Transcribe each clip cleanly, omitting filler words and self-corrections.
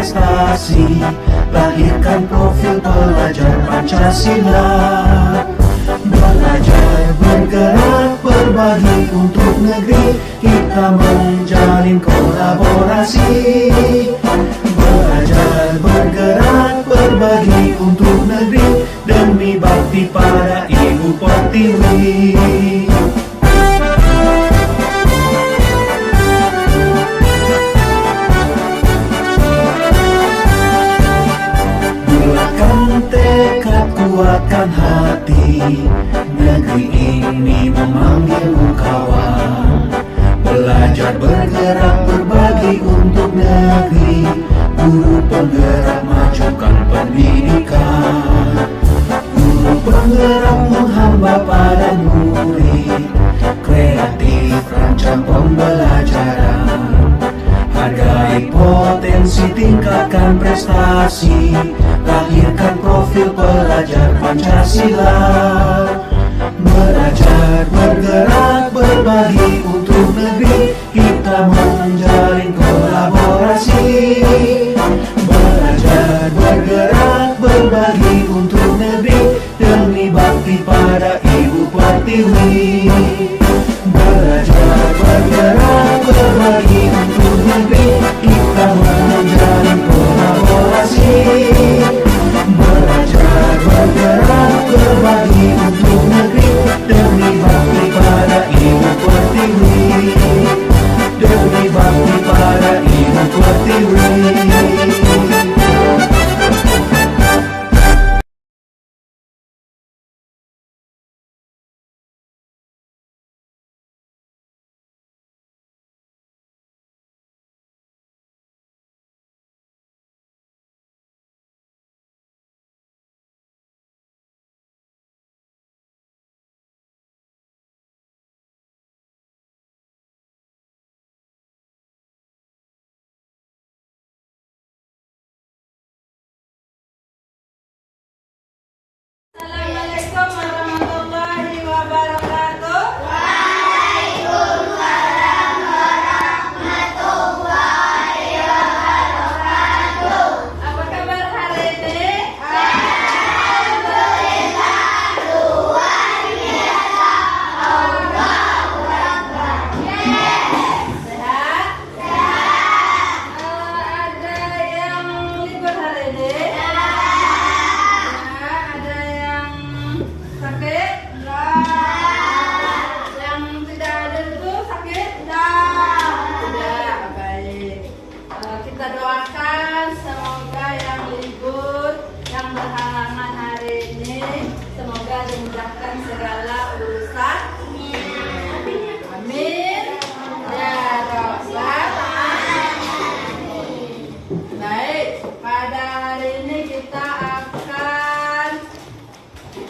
prestasi, lahirkan profil pelajar Pancasila. Belajar, bergerak, berbagi untuk negeri, kita menjalin kolaborasi. Belajar, bergerak, berbagi untuk negeri, demi bakti pada Ibu Pertiwi. Kuatkan hati, negeri ini memanggilmu kawan. Belajar, bergerak, berbagi untuk negeri, guru penggerak majukan pendidikan. Guru penggerak menghamba pada murid, kreatif rancang pembelajaran. Hargai potensi, tingkatkan prestasi, lahirkan profil pelajar Pancasila. Belajar, bergerak, berbagi untuk negeri, kita menjalin kolaborasi. Belajar, bergerak, berbagi untuk negeri, demi bakti pada Ibu Pertiwi. Belajar, bergerak, berbagi untuk negeri, kita menjalin kolaborasi. Belajar, bergerak, berbagi untuk negeri, demi bakti pada Ibu Pertiwi. Demi bakti pada Ibu Pertiwi. Assalamualaikum warahmatullahi wabarakatuh. Apa kabar hari ini? Sehat? Ada yang libur hari ini? Ada yang sakit? Yang tidak ada itu sakit? Tidak. Baik. Kita doakan semoga yang libur, yang berhalangan hari ini, semoga dimudahkan segala urusan. Amin. Ya Rabbal alamin. Baik, pada hari ini kita akan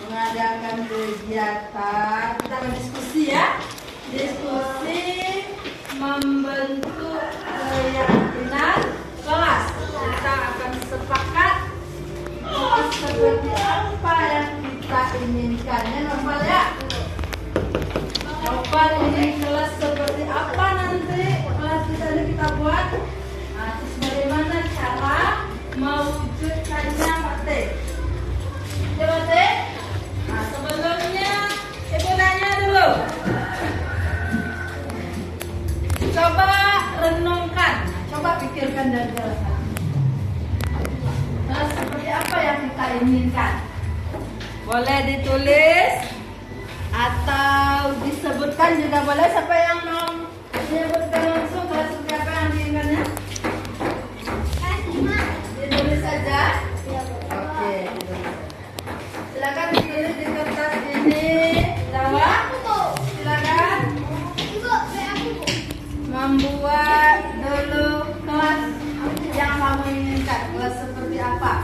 mengadakan kegiatan, kita akan diskusi ya, diskusi membentuk keyakinan kelas. Kita akan sepakat seperti apa yang kita inginkan ya Nopal ya. Nopal ini kelas seperti apa nanti kelas kita buat. Nah, terus bagaimana cara mewujudkannya Pak T? Coba T. Nah, sebelumnya Ibu nanya dulu. Coba renungkan, coba pikirkan dan jelaskan. Nah, seperti apa yang kita inginkan? Boleh ditulis atau disebutkan juga boleh. Siapa yang mau menyebutkan langsung kalau seperti apa yang diinginkannya? Ditulis saja. Oke, ditulis. Silakan ditulis di kertas ini. Lawa, silakan membuat dulu kelas yang kamu inginkan. Kelas seperti apa?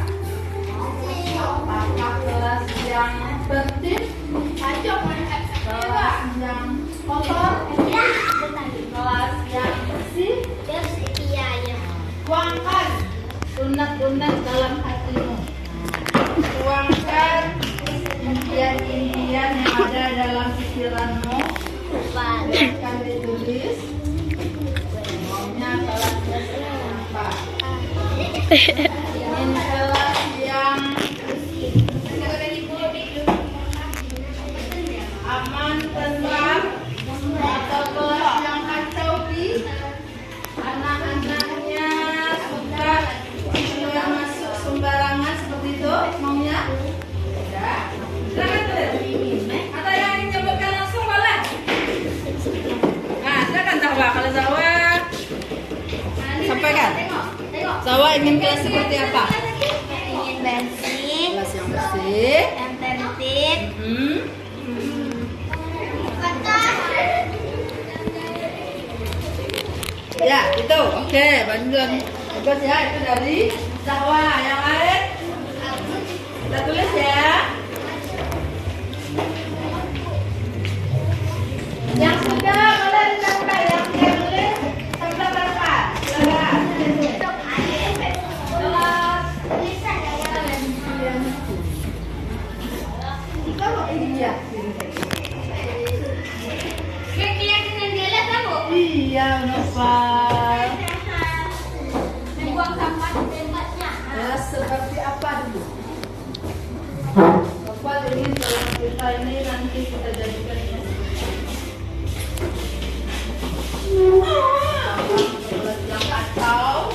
Apakah kelas yang tertib? Kelas yang kotor? Kelas yang bersih? Tuangkan unek-unek dalam hatimu. Tuangkan impian-impian yang ada dalam pikiranmu. Akan ditulis maunya kelasnya seperti apa. Ingin kelas yang aman, tentram, atau kelas yang kacau di anak-anaknya suka yang masuk sembarangan seperti itu maunya? Ya, silakan tulis. Atau yang ingin nyebutkan langsung boleh. Nah, silakan Zahwa. Kalau Zahwa sampaikan. Zahwa ingin kelas seperti apa? Ingin bersih, Kelas yang bersih. yang tertib, Ya, itu. Oke, bantuan. Bagus ya, itu dari Zahwa. Yang lain? Kita tulis ya. Yang sudah boleh dicapai, yang tidak boleh sampai berapa? Silakan. Kelas. Iya. Iya, Noval. membuang sampah di tempatnya. Ya, seperti apa dulu? Noval ingin kalau kita ini nanti kita jadikan yang kacau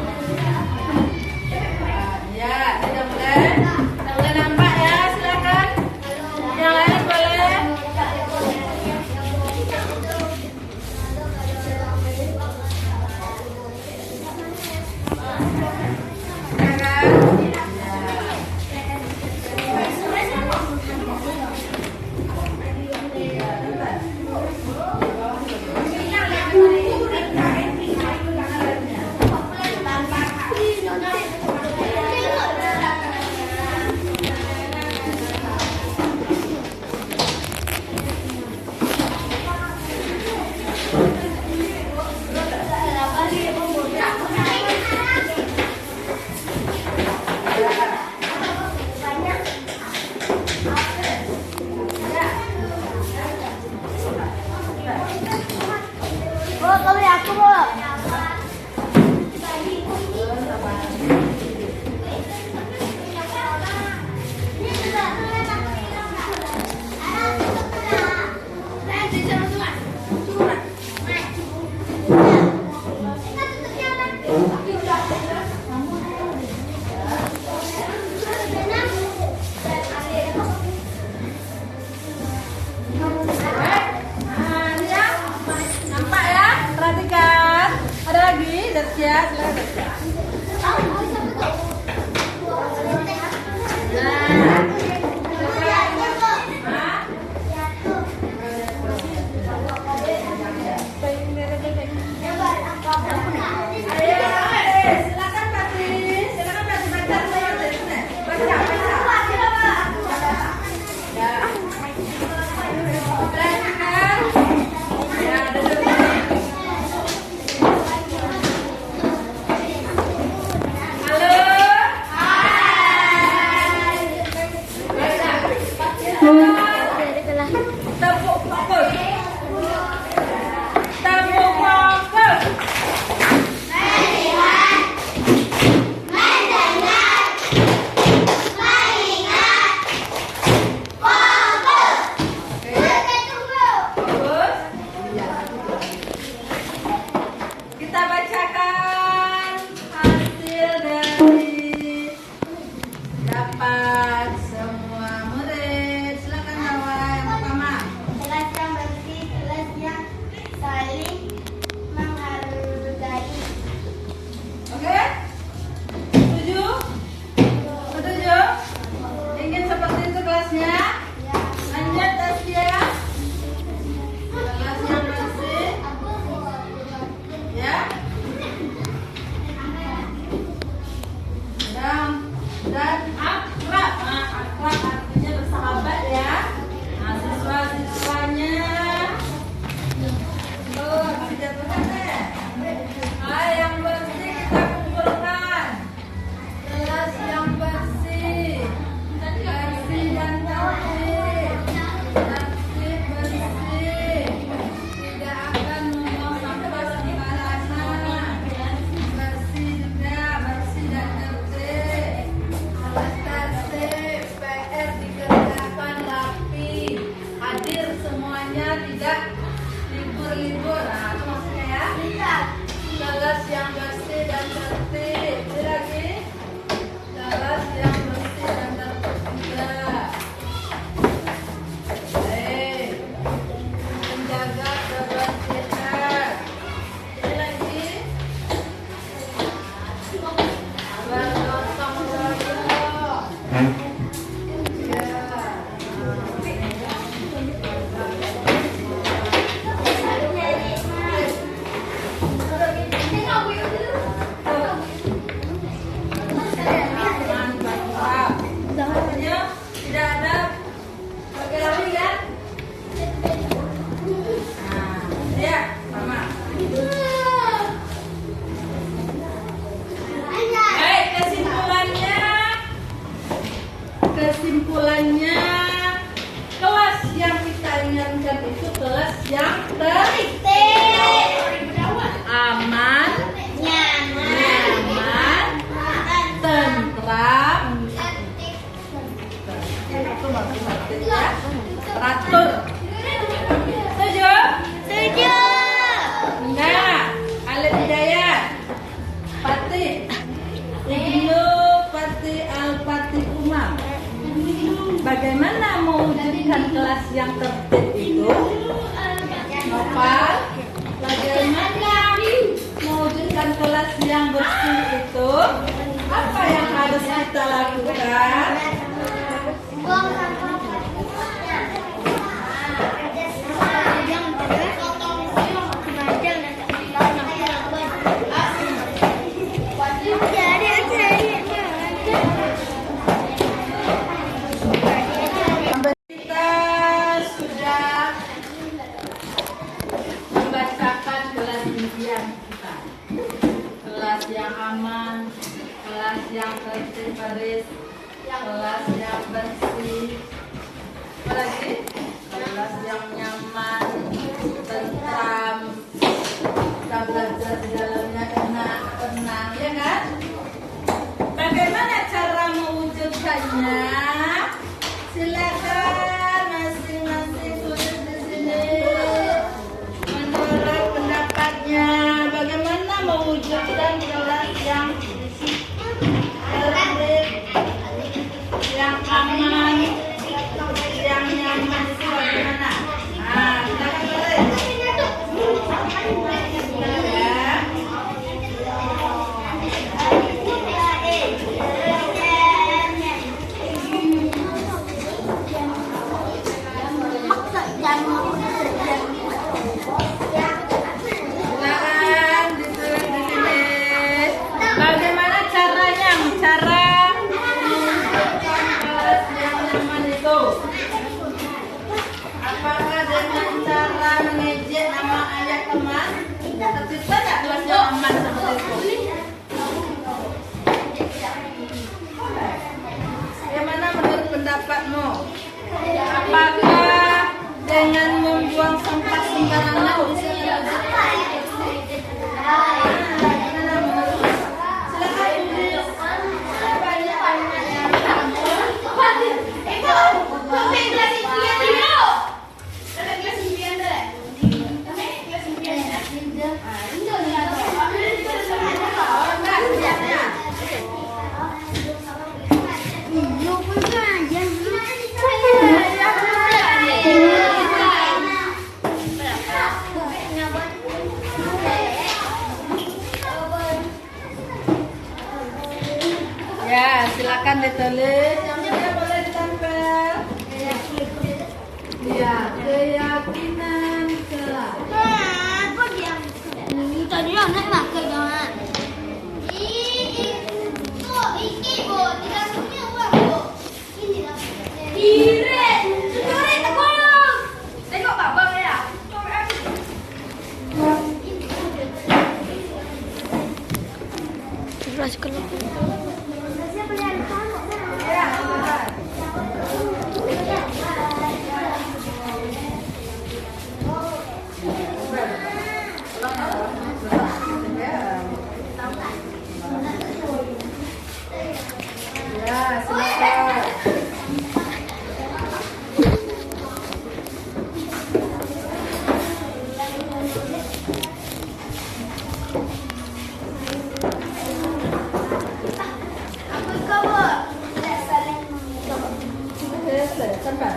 masuk ya, tidak boleh nampak ya, silakan. Yang lain boleh. Oh, kalau aku mau. Nampak ya? Perhatikan. Ada lagi, Dasya. Silakan Dasya. Silakan Patri. Silakan Patri baca saya dari sini. Baca. Ya. Perhatikan. Ya, duduk. Halo. Tepuk fokus. Tepuk fokus. Bagus. Kita bacakan hasil dari dapat semua murid. Silakan Hawa yang pertama. Kelas yang bersih, kelas yang saling menghargai. Oke? Setuju? Setuju? Ingin seperti itu kelasnya? Lanjut Tasya. Kelas yang bersih. Ya. Dan akrab. Nah, akrab artinya bersahabat ya. Nah, siswa-siswi aman, nyaman, tentram, teratur. Setuju? Enggak. Alif Hidayat. Fatih. Ibnu Fatih Al-Fatih Umar. Bagaimana mewujudkan kelas yang tertib itu? Nopal. Bagaimana mewujudkan kelas yang bersih itu? Apa yang harus kita lakukan? Buang sampah Kita sudah membacakan kelas impian kita. Kelas yang aman, kelas yang tertib baris, kelas yang bersih, apalagi kelas yang nyaman, tentram, kita belajar di dalamnya enak, tenang, ya kan? Bagaimana cara mewujudkannya? Silakan masing-masing tulis di sini. Menurut pendapatnya, bagaimana mewujudkan kelas yang tertib, yang aman, yang nyaman itu bagaimana? Nah, silakan tulis. Ya. Silakan ditulis di sini. Bagaimana caranya? Cara mewujudkan kelas yang nyaman itu? Apakah dengan cara mengejek nama ayah teman? Tercipta tidak kelas yang aman seperti itu? Bagaimana menurut pendapatmu? Apakah dengan membuang sampah sembarangan bisa ya, silakan ditulis. Yang mulia boleh ditempel. Ya, keyakinan kelas. Tadi anak pakai jangan. Iki bu, tidak punya uang bu. Ini lah. Kire, curi teguh. Tengok babang ya. Terus kalau. Ya, silakan. Sampai.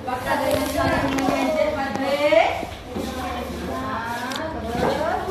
Apakah dengan cara mengejek Padre? Nah, terus.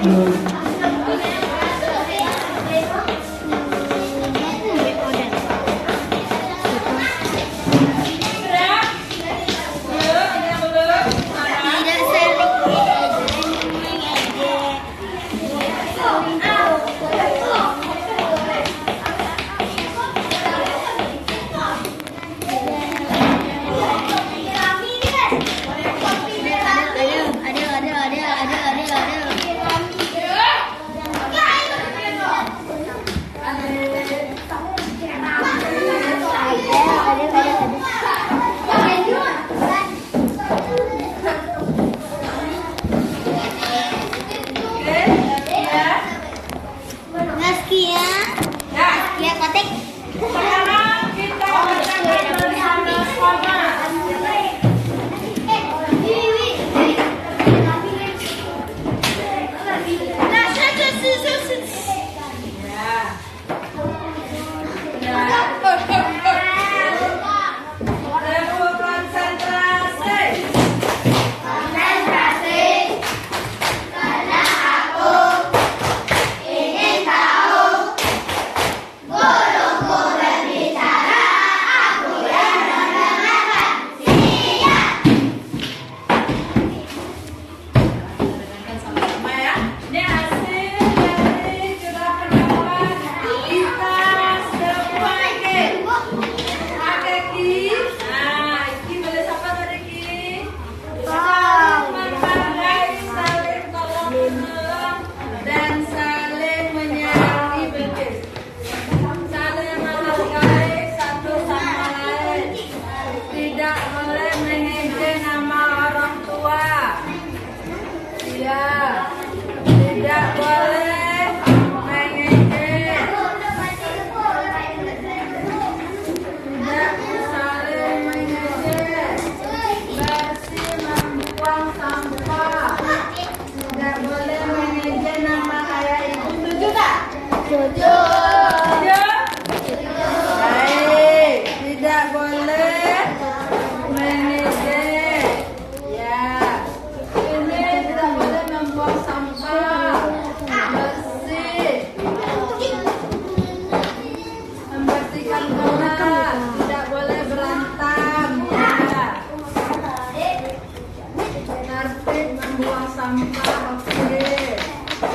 Sekarang kita bacakan bersama-sama. Tidak boleh mengejek, tidak saling mengejek, bersih membuang sampah, tidak boleh mengejek nama ayah ibu. Setuju tak? Setuju. Baik, tidak boleh mengejek. Ya, ini tidak boleh membuang sampah. Membersihkan kamar, tidak boleh berantem. Tertib membuang sampah, oke.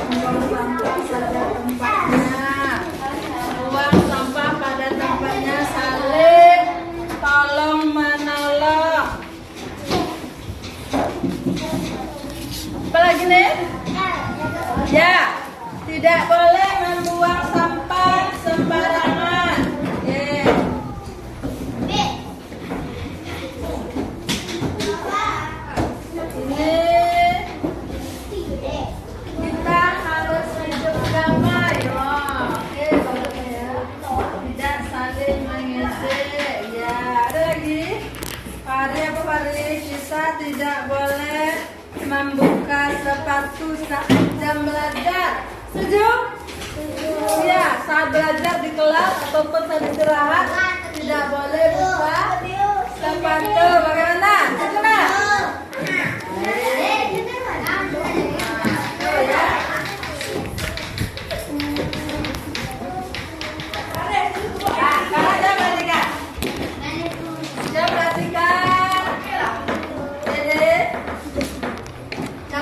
Membuang sampah pada tempatnya. Buang sampah pada tempatnya, saling tolong menolong. Apa lagi nih? Ya, tidak boleh membuang sampah sembarangan. Kita harus hidup damai. Tidak saling mengejek. Ya, ada lagi. Pari apa Pari? Kita tidak boleh membuka sepatu saat jam belajar. Setuju? Ya, saat belajar di kelas ataupun saat istirahat tidak boleh buka sepatu. Bagaimana? Setuju nggak?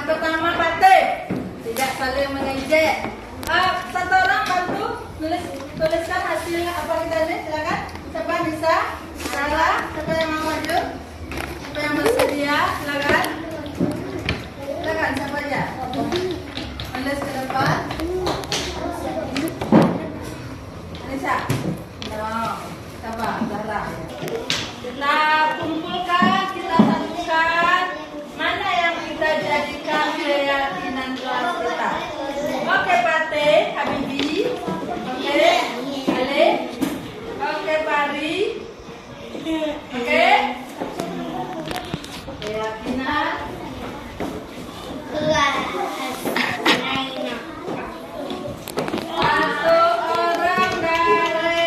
Pertama Pate, tidak saling mengejek. Satu orang bantu tuliskan hasil apa kita ini, silakan. Siapa bisa? Sarah, siapa yang mau maju? Siapa yang bersedia? Silakan. Silakan siapa aja? Tulis ke depan. Anissa. No. Siapa? Sarah. Kita kumpulkan, kita satukan. Mana yang kita jadikan keyakinan kelas kita? Oke, Pate, Habibi. Oke, Ale. Oke, Pari. Oke. Keyakinan. Satu orang dari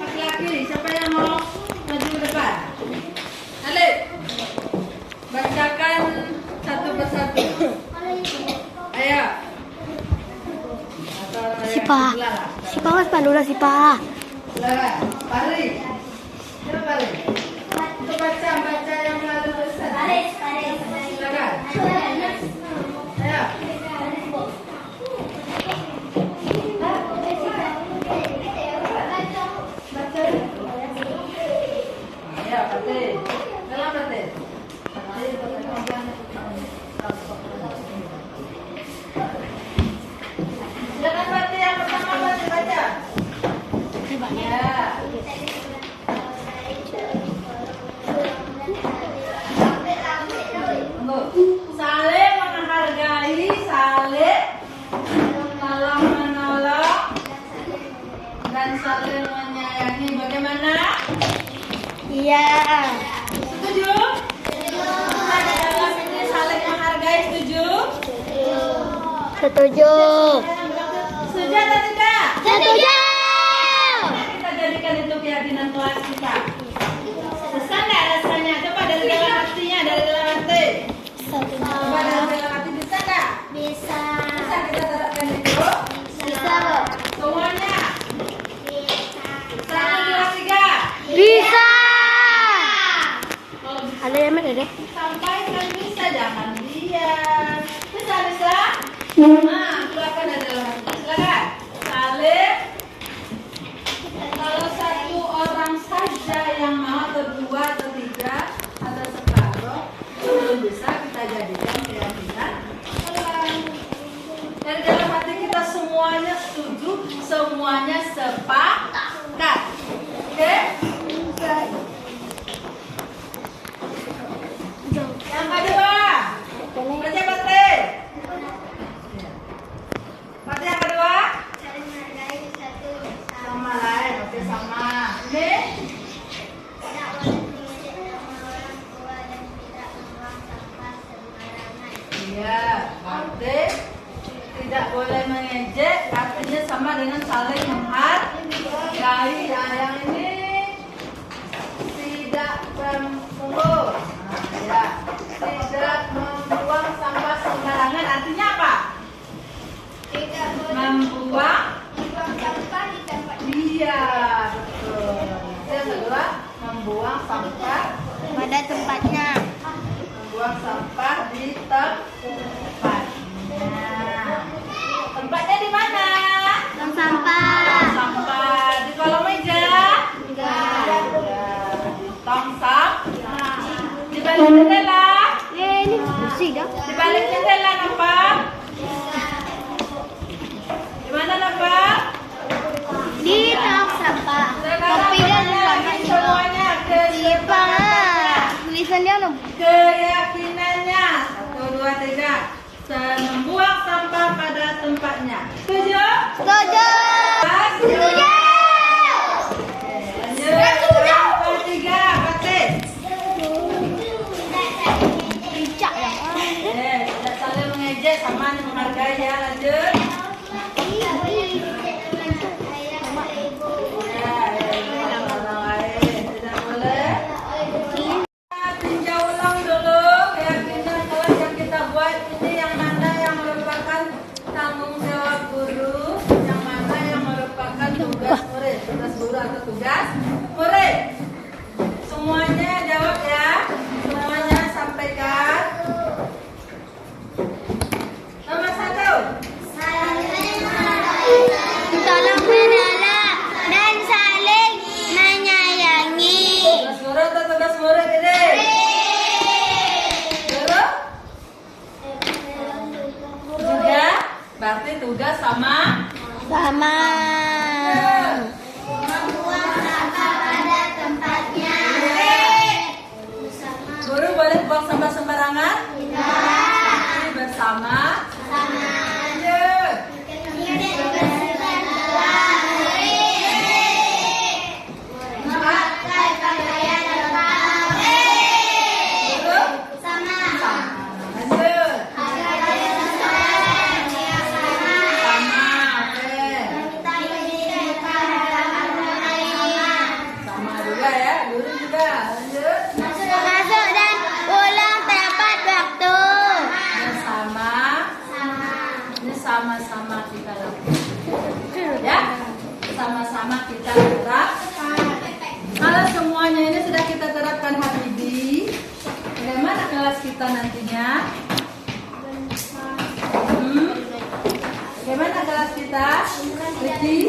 laki-laki. Siapa yang mau maju ke depan? Ale. Bacakan satu persatu. Ayo. Enggak sih, Pak. Silakan. Pari. Coba Pari. Untuk baca yang melalui tulisan. Silakan. Ayo. Ya, Pati. Dalam Pati. Silakan Pati yang pertama Pati baca. Ya. Saling menghargai, saling tolong menolong, dan saling menyayangi. Bagaimana? Iya. Setuju? Ada dalam ini saling menghargai, setuju? Setuju. Setuju atau tidak? Setuju. Kita jadikan itu keyakinan kelas kita. Bisa nggak rasanya? Coba dari dalam hatinya, dari dalam hati. Coba dari dalam hati bisa nggak? Bisa. Bisa kita terapkan itu? Bisa, Bu. Semuanya. 1, 2, 3. Bisa. Ada yang mana deh? Sampaikan bisa, jangan diam. Bisa, bisa? Nah, keluarkan dari dalam hati. Silakan. Saling. Kalau satu orang saja yang mau, atau 2 atau 3 atau separuh, belum bisa kita jadikan keyakinan. Dari dalam hati kita semuanya setuju, semuanya sepakat. Oke? Yang kedua, baca Pati. Pati yang kedua, sama lain, oke sama. Ini, iya, berarti tidak boleh mengejek, artinya sama dengan saling menghargai. Yang ini tidak berpungut. Ya, tidak membuang sampah sembarangan. Artinya apa? Membuang. Iya, betul. Yang kedua, membuang sampah Pada tempatnya. membuang sampah di tempatnya. Tempatnya di mana? Tong sampah. Sampah di kolong meja. Enggak. Di tong sampah. Di balik jendela. Ini bersih dah. Di balik jendela nampak? Di mana nampak? Di tong sampah. Sekarang Kopi dan pertanyaan lagi semuanya Siapa? Tulisannya apa? keyakinannya. 1, 2, 3. Membuang sampah pada tempatnya. Setuju? Setuju. Setuju. Lanjut. 1, 2, 3. Pati. Cicak ya. Tidak saling mengejek, sama menghargai ya. Lanjut. Ya, orang lain tidak boleh. Tinjau ulang dulu keyakinan kelas yang kita buat ini, yang mana yang merupakan tanggung jawab guru, yang mana yang merupakan tugas murid, tugas guru atau tugas murid. Semuanya jawab ya, semuanya sampaikan. Nomor 1. Tolong menolong dan saling menyayangi. Tugas guru atau tugas murid ini? Guru? Juga? Berarti tugas sama? Sama. Membuang kita terapkan. Kalau semuanya ini sudah kita terapkan Habibi, bagaimana kelas kita nantinya? Bagaimana kelas kita? Riki?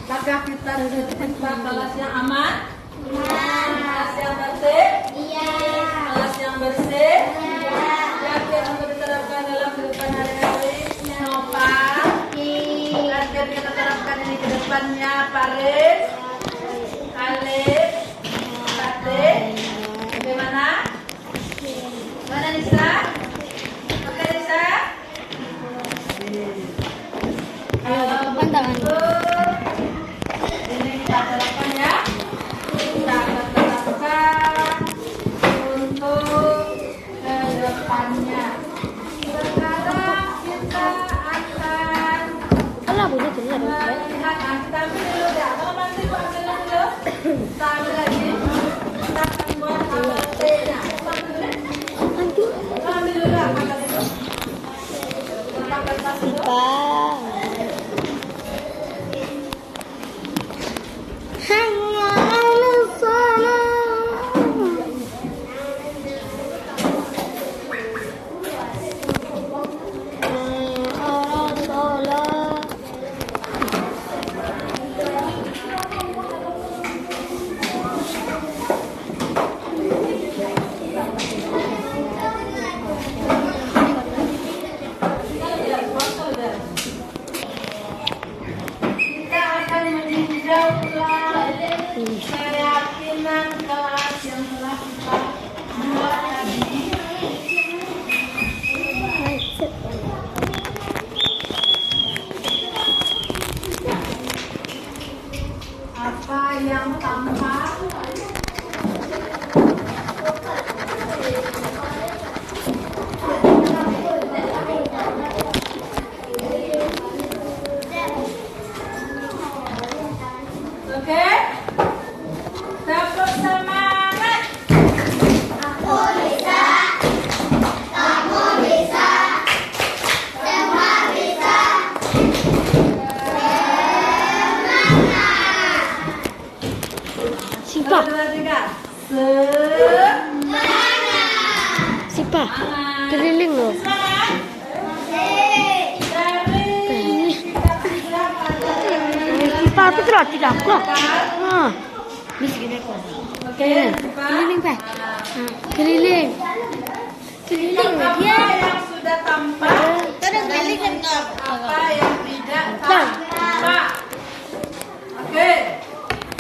Apakah kita kelas yang aman? Kelas yang tertib? Kelas yang bersih? Yakin untuk diterapkan dalam kehidupan hari-hari? Nopal? Yakin kita terapkan ini ke depannya? Paris? Alif? Tati? Bagaimana? Mana Nisa? Oke Nisa? Ini kita terapkan ya. Kita akan terapkan untuk ke depannya. Sekarang kita akan melihat, kita ambil dulu ya. Kalau nanti Bu ambil dulu, kita ambil lagi. Kita akan buat T-nya. Kita ambil dulu ya, pakai itu. Kita pakai tas dulu. Kita akan meninjau ulang keyakinan kelas yang telah kita buat tadi. Apa yang tampak? Oke? Tepuk semangat. Sipa, Satu, dua, tiga. sipa, keliling loh. Semangat. Dari kita sudah pada Sipa itu tidak kok. Bisa gini kok. Oke, Keliling pak, keliling, keliling apa dia. yang sudah tampak? Apa yang tidak tampak? Oke.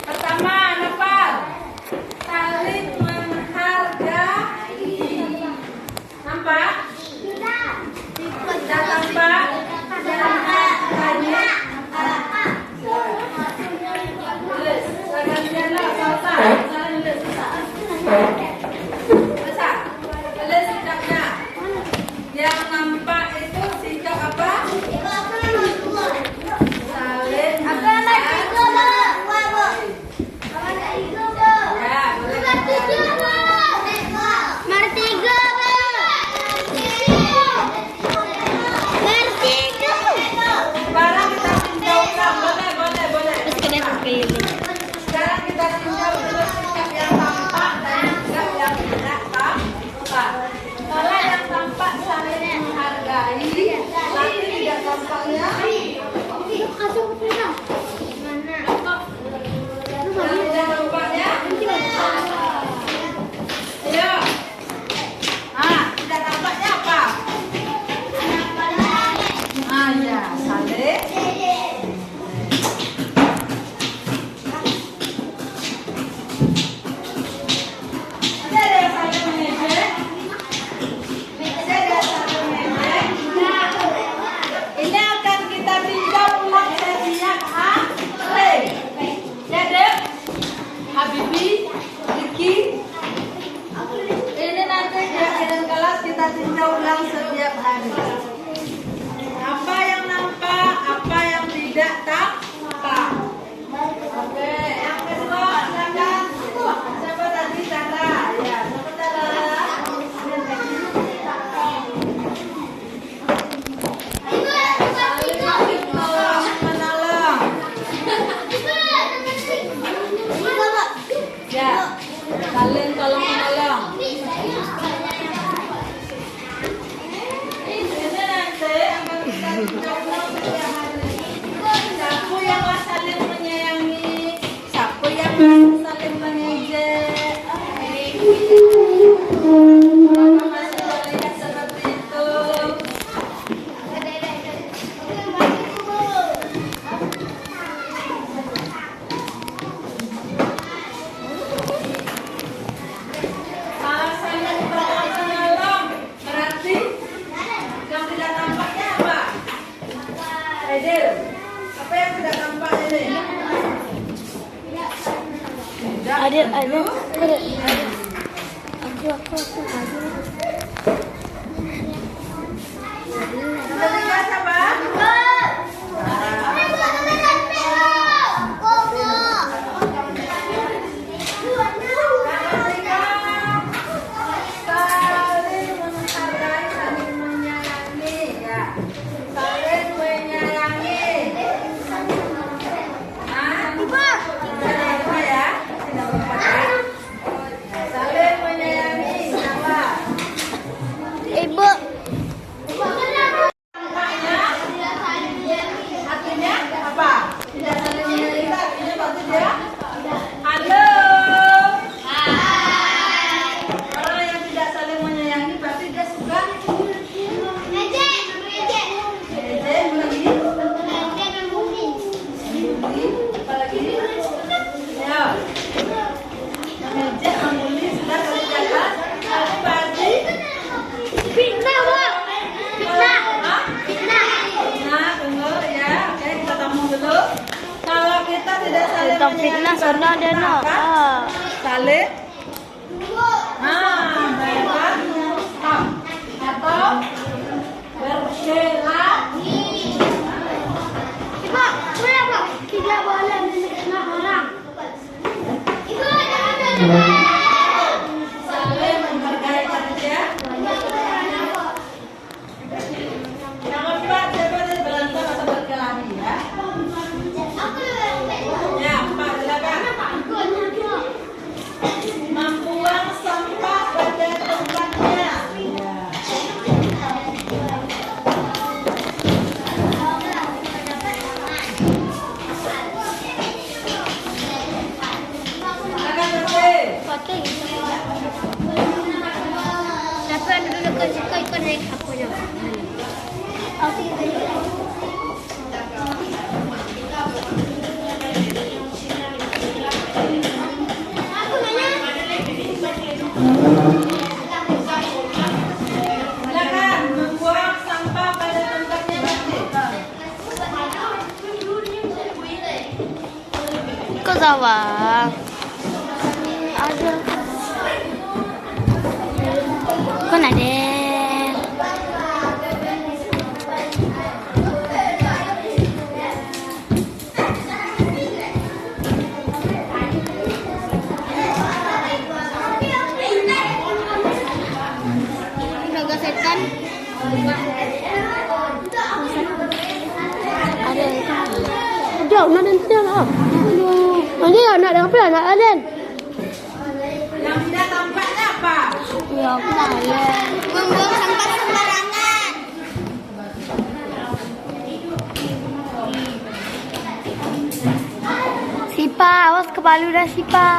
Pertama, Nepal. Saling menghargai. Nampak? Tidak tampak? Tanya. Tulis. Gantianlah, susah. Salah nulis, susah. Susah. Tulis sikapnya. Yang nampak itu sikap apa? Saling Adil. Aku. Ketiga siapa? Saling menghargai, saling menyayangi, ya. Saling menyayangi. Tidak lupa ya. Tidak lupa ya. Saling menyayangi. Siapa? Ibu. Artinya apa? Tidak saling menyayangi. Artinya berarti dia. Halo. Orang yang tidak saling menyayangi berarti dia suka. Apalagi ya, meja ambuli sudah kerjakan. Tapi pasti nah tunggu ya. Oke, kita tamu dulu. Kalau kita tidak saling Tentang fitnah sana ada nak. saling baikkan atau bersilaturahmi. Tidak boleh menfitnah orang. Saling menghargai kerja. Yang keempat siapa dari berantem atau berkelahi ya? Ya, Pak silakan. Membuang sampah pada tempatnya. Silakan bersih. Siapa yang dulu suka ikut naik akunya? Silakan membuang sampah pada tempatnya bersih. Kau sawah. Ada. Kau nak ada. Naga setan. Ada. Jauh nak dan tidak lah. Nanti nak ada apa? Nak ada. Yang tidak tampaknya apa? Ya, aku tak ada. Membuang sampah sembarangan. Sipa, awas kepala udah Sipa.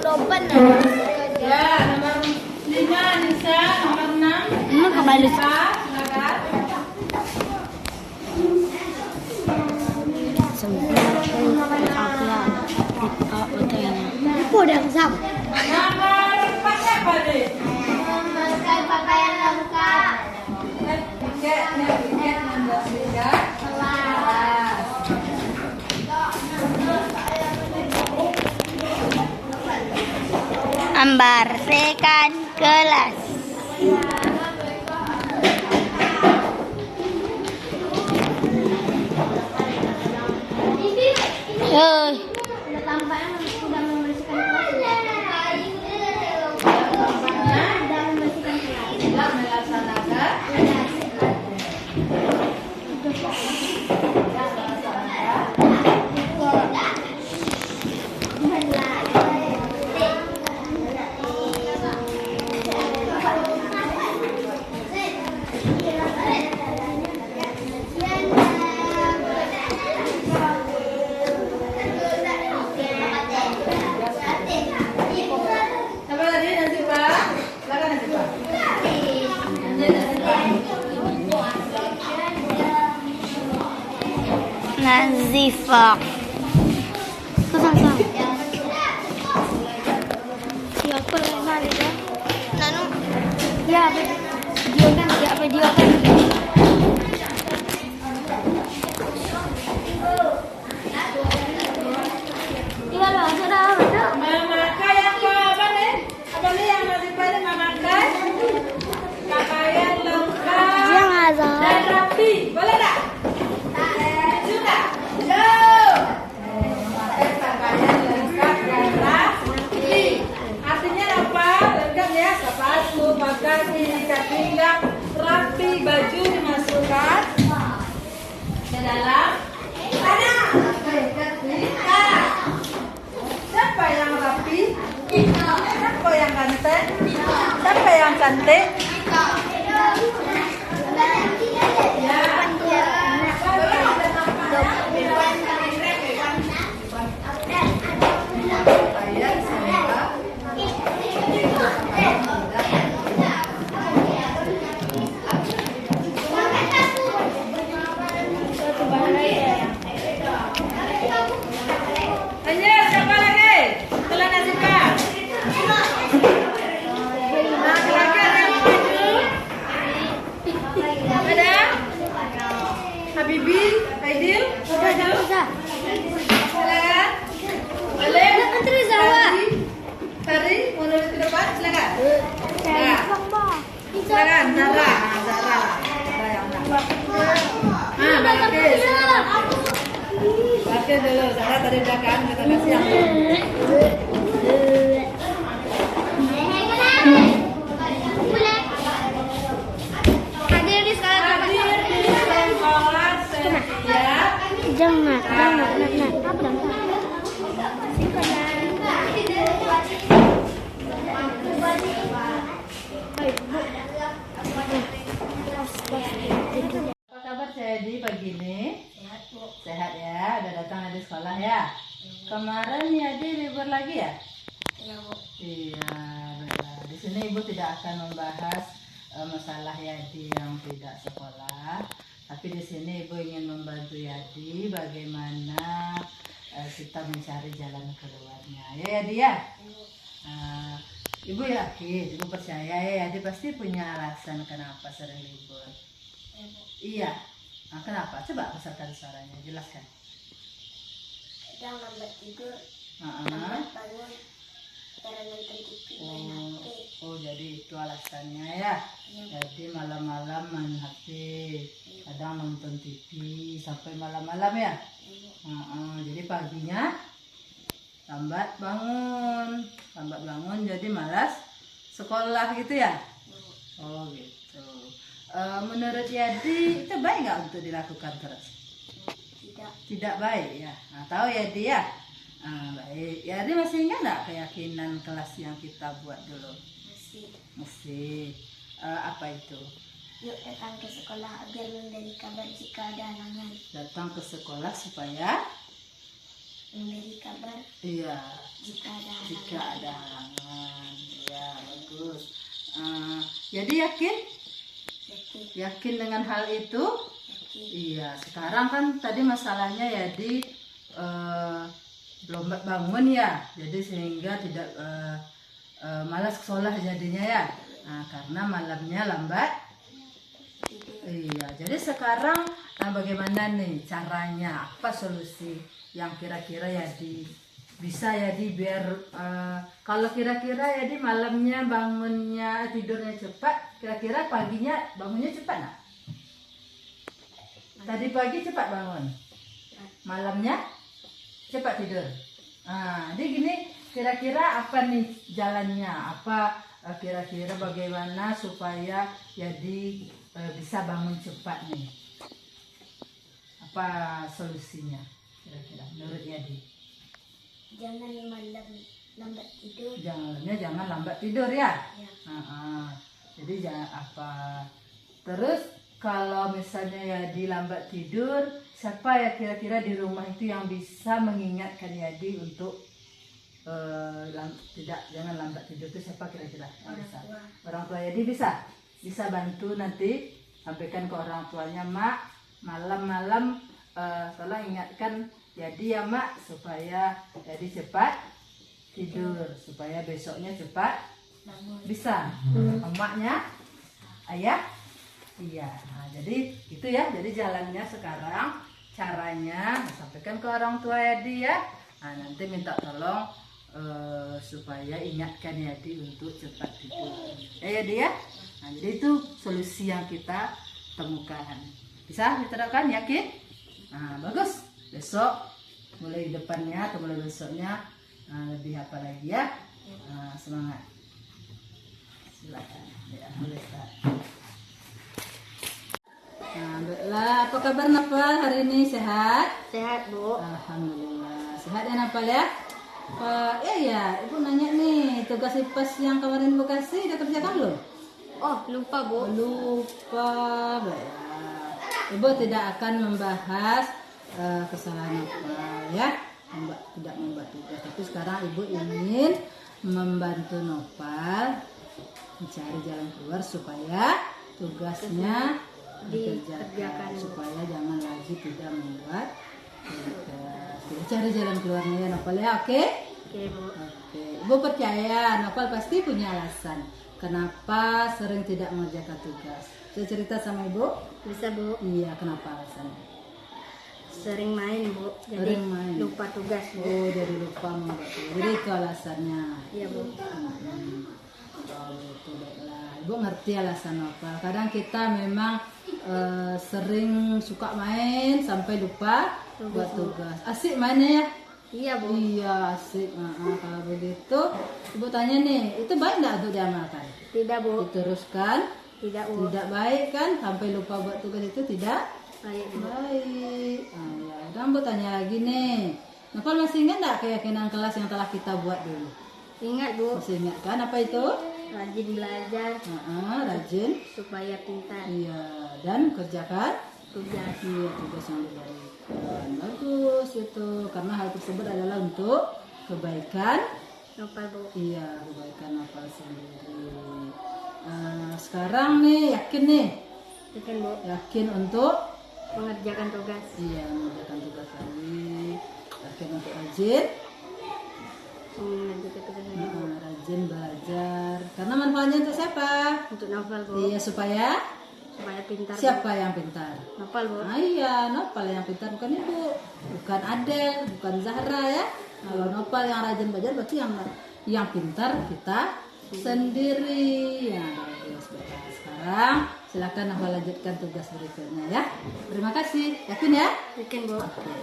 Jawaban Ya, nomor 5 Nisa, nomor 6 Ini kembali. Pak, silakan. Apa dah zam? Nomor 4 siapa deh? memakai pakaian lengkap. Tiket 16 kelas. Membersihkan kelas. Hei. Sudah tampaknya sudah membersihkan kelas. Sudah membersihkan kelas. Tidak melaksanakan. Siapa tadi Nanti Pak? Silakan Nanti Pak. Nazifah. Susah. Ya, video kan, ya video kan. Iya loh, sudah betul. Mama Kai apa nih? Apa nih yang masih pada Mama Kai? Pakaian lengkap Jangan azab. dan rapi, boleh tak? Sudah. Yo. Pakaian lengkap dan rapi. Artinya apa? Lengkap ya, sepatu, bagasi, ikat pinggang, rapi, baju dimasukkan ke dalam sana. Ikat pinggang. Siapa yang rapi? Siapa yang ganteng? Siapa yang cantik? Lanjut, siapa lagi? Celana singkat. Laki-laki ada yang maju? Ada? Habibi, Aidil, maju. Silakan. Boleh? Antri Zawa. Tari, mau lurus ke depan, silakan. Ya. Silakan, Zara. Zara yang nak. Laki. Laki dulu, Zara tadi belakang, kita kasih yang Hadir di sekolah hadir di sekolah setiap Jangan, apa dong? Apa kabar Jadi pagi ini? Sehat ya, udah datang di sekolah ya. Kemarin Yadi libur lagi ya? Iya, baiklah. Di sini Ibu tidak akan membahas masalah Yadi yang tidak sekolah, tapi di sini Ibu ingin membantu Yadi bagaimana kita mencari jalan keluarnya. Ya Yadi ya? Ibu yakin, Ibu percaya ya Yadi pasti punya alasan kenapa sering libur. Iya. Nah, kenapa? Coba besarkan suaranya, jelaskan. Kadang lambat tidur, Nah, lambat bangun, karena nonton TV main HP. oh jadi itu alasannya ya. Jadi malam-malam main HP, kadang nonton TV sampai malam-malam ya. Jadi paginya lambat bangun jadi malas sekolah gitu ya. Oh gitu. Menurut Yadi itu baik nggak untuk dilakukan terus? Tidak baik ya. Nah, tahu Yadi ya. Baik. Yadi masih ingat nggak keyakinan kelas yang kita buat dulu? Mesti. Apa itu? Yuk datang ke sekolah agar memberi kabar jika ada halangan. Datang ke sekolah supaya Memberi kabar iya jika ada halangan. jika ada halangan. Ya bagus. Jadi yakin Yakin, dengan hal itu? yakin. Iya. Sekarang kan tadi masalahnya Yadi belum bangun ya, jadi sehingga tidak malas sekolah jadinya ya. Nah, karena malamnya lambat. Iya, jadi sekarang bagaimana nih caranya? Apa solusi yang kira-kira Yadi bisa Yadi biar kalau kira-kira Yadi malamnya bangunnya tidurnya cepat, kira-kira paginya bangunnya cepat nggak? Tadi pagi cepat bangun, malamnya cepat tidur. Jadi gini, kira-kira apa nih jalannya? Apa kira-kira bagaimana supaya Yadi bisa bangun cepat nih? Apa solusinya kira-kira menurut Yadi? Jangan malam lambat tidur. Jangan lambat tidur ya. Ya. Jadi jangan apa? Terus kalau misalnya Yadi lambat tidur, siapa ya kira-kira di rumah itu yang bisa mengingatkan Yadi untuk jangan lambat tidur itu siapa kira-kira? Orang tua Yadi bisa bantu nanti sampaikan ke orang tuanya, Mak, malam-malam tolong ingatkan Yadi ya Mak supaya Yadi cepat tidur supaya besoknya cepat Bangun. bisa. Emaknya ayah? Iya. Nah, jadi itu ya. Jadi jalannya sekarang, caranya sampaikan ke orang tua Yadi ya. Nah, nanti minta tolong supaya ingatkan Yadi untuk cepat tidur. Ya Yadi ya. Nah, jadi itu solusi yang kita temukan. Bisa diterapkan, yakin? Nah, bagus. Besok mulai depannya atau mulai besoknya lebih apa lagi ya. Semangat. Silakan. Ya, mulai start. Nah, baiklah. Apa kabar Nafal hari ini? Sehat? Sehat, Bu. Alhamdulillah. Sehat ya Nafal ya? Ya, Ibu nanya nih, tugas IPAS yang kemarin Ibu kasih udah kerjakan belum? Oh, lupa, Bu. Lupa. Baiklah. Ibu tidak akan membahas kesalahan Nopal ya, tidak membuat tugas. Tapi sekarang Ibu ingin membantu Nopal mencari jalan keluar supaya tugasnya dikerjakan, supaya jangan lagi tidak membuat tugas. Kita cari jalan keluarnya ya Nopal ya, oke? Oke, Bu. Oke. Ibu percaya Nopal pasti punya alasan kenapa sering tidak mengerjakan tugas. Saya cerita sama Ibu? Bisa, Bu. Iya, kenapa alasannya? Sering main, Bu. Jadi Sering main. lupa tugas, Bu. Oh, jadi lupa membuat tugas. Jadi itu alasannya. Iya, Bu. Oh, itu baiklah. Ibu ngerti alasan Nopal. Kadang kita memang sering suka main sampai lupa buat tugas. Asik mainnya ya? Iya, Bu. Iya, asik. Kalau begitu, Ibu tanya nih, itu baik nggak untuk diamalkan? Tidak, Bu. Diteruskan? Tidak, Bu. Tidak baik kan? Sampai lupa buat tugas itu tidak Baik, Bu. baik. Ya, udah Ibu tanya lagi nih. Nopal masih ingat nggak keyakinan kelas yang telah kita buat dulu? Ingat, Bu. Masih ingat kan apa itu? Rajin belajar Rajin. supaya pintar. Iya, dan kerjakan Tugas. iya tugas yang diberikan. Bagus itu, karena hal tersebut adalah untuk kebaikan. Nopal, Bu. Iya, kebaikan Nopal sendiri. Sekarang nih yakin nih, Yakin, Bu. yakin untuk Mengerjakan tugas. iya mengerjakan tugas lagi, yakin untuk rajin. Mengerjakan tugas lagi, Bu. Rajin belajar. Karena manfaatnya untuk siapa? Untuk Nopal, Bu. Iya, supaya Pintar, Bu. siapa yang pintar? Nopal, Bu. Iya, Nopal yang pintar, bukan Ibu, bukan Adel, bukan Zahra ya. Kalau Nopal yang rajin belajar berarti yang pintar kita sendiri. Ya, bagus. Baiklah. Sekarang silakan Nopal lanjutkan tugas berikutnya ya. Terima kasih. Yakin ya? Yakin, Bu. Oke.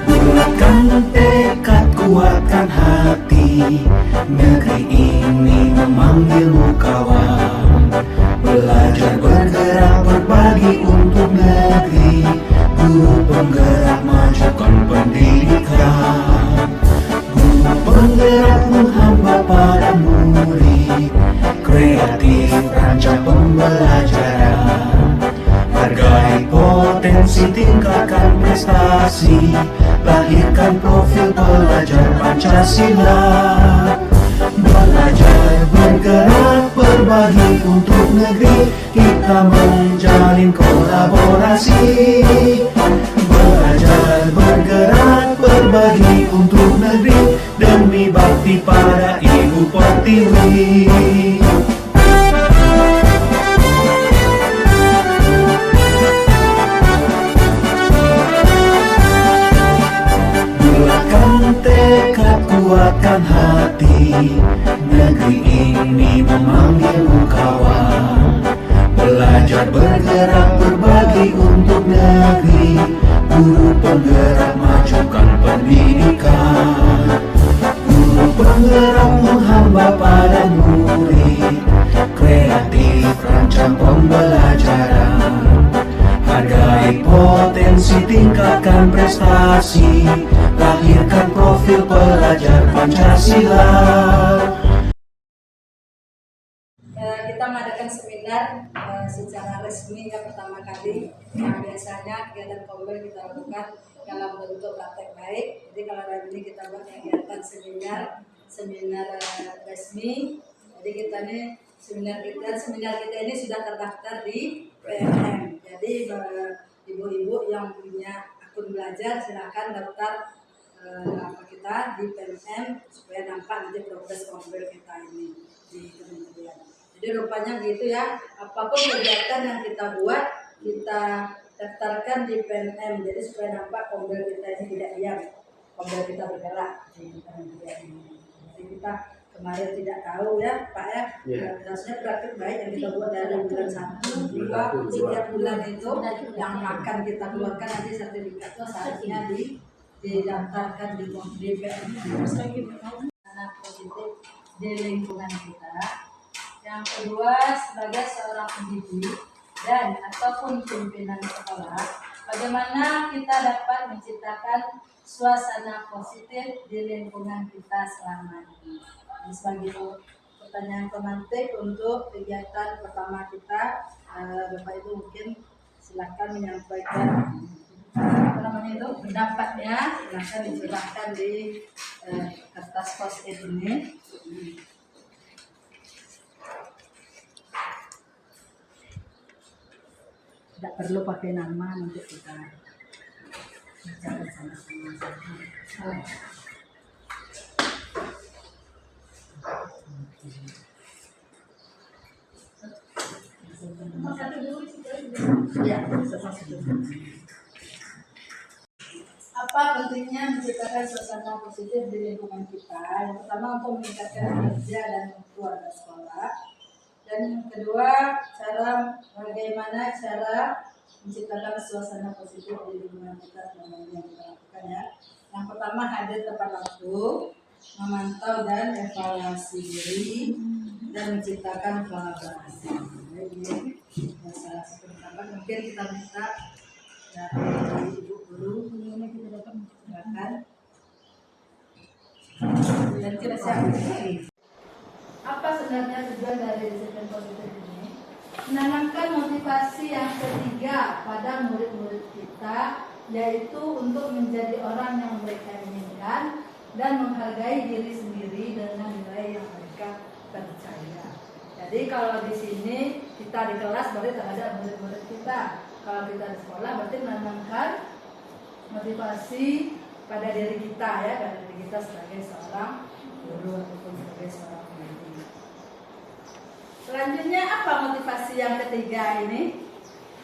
Bulatkan tekad, kuatkan hati. Negeri ini memanggilmu kawan. Belajar bergerak berbagi untuk negeri. Guru penggerak majukan pendidikan. Guru penggerak menghamba pada murid. Kreatif rancang pembelajaran. Hargai potensi, tingkatkan prestasi. Lahirkan profil pelajar Pancasila. Belajar bergerak berbagi untuk negeri. Kita menjalin kolaborasi. Belajar bergerak berbagi untuk negeri. Demi bakti pada Ibu Pertiwi. Bulatkan tekad, kuatkan hati. Negeri ini memanggilmu kawan. Belajar bergerak berbagi untuk negeri. Guru penggerak majukan pendidikan. Guru penggerak menghamba pada murid. Kreatif rancang pembelajaran. Hargai potensi, tingkatkan prestasi. Lahirkan profil pelajar Pancasila. Kita mengadakan seminar secara resmi yang pertama kali. Biasanya kegiatan kombel kita lakukan dalam bentuk praktek baik. Jadi kalau hari ini kita buat kegiatan seminar resmi. Jadi kita ini seminar kita ini sudah terdaftar di PLM. Jadi ibu-ibu yang punya akun belajar silakan daftar apa kita di PMM supaya nampak nanti progres mobil kita ini di kementerian. Jadi rupanya gitu ya, apapun kegiatan yang kita buat kita daftarkan di PMM, jadi supaya nampak mobil kita ini tidak diam, mobil kita bergerak di kementerian ini. Jadi kita kemarin tidak tahu ya Pak ya, harusnya praktik baik yang kita buat dari bulan 1, 2, 3 bulan itu yang akan kita keluarkan nanti sertifikatnya seharusnya didaftarkan di PMM anak positif di lingkungan kita. Yang kedua, sebagai seorang pendidik dan ataupun pimpinan sekolah, bagaimana kita dapat menciptakan suasana positif di lingkungan kita selama ini. Ini sebagai pertanyaan pemantik untuk kegiatan pertama kita, Bapak Ibu mungkin silakan menyampaikan apa namanya itu pendapatnya, silakan dijelaskan di kertas post-it ini. Tidak perlu pakai nama, nanti kita bicara sama-sama. Ya, apa pentingnya menciptakan suasana positif di lingkungan kita? Yang pertama untuk meningkatkan kerja dan keluarga sekolah. Dan yang kedua, bagaimana cara menciptakan suasana positif di lingkungan kita selama ini yang kita lakukan ya. Yang pertama, hadir tepat waktu, memantau dan evaluasi diri, dan menciptakan kolaborasi. Jadi salah satu tempat mungkin kita minta dari ibu guru ini kita dapat menciptakan dan kita siap. Apa sebenarnya tujuan dari disiplin positif ini? Menanamkan motivasi yang ketiga pada murid-murid kita, yaitu untuk menjadi orang yang mereka inginkan dan menghargai diri sendiri dengan nilai yang mereka percaya. Jadi kalau di sini kita di kelas berarti terhadap murid-murid kita. Kalau kita di sekolah berarti menanamkan motivasi pada diri kita ya, pada diri kita sebagai seorang guru ataupun sebagai seorang pendidik. Selanjutnya apa motivasi yang ketiga ini?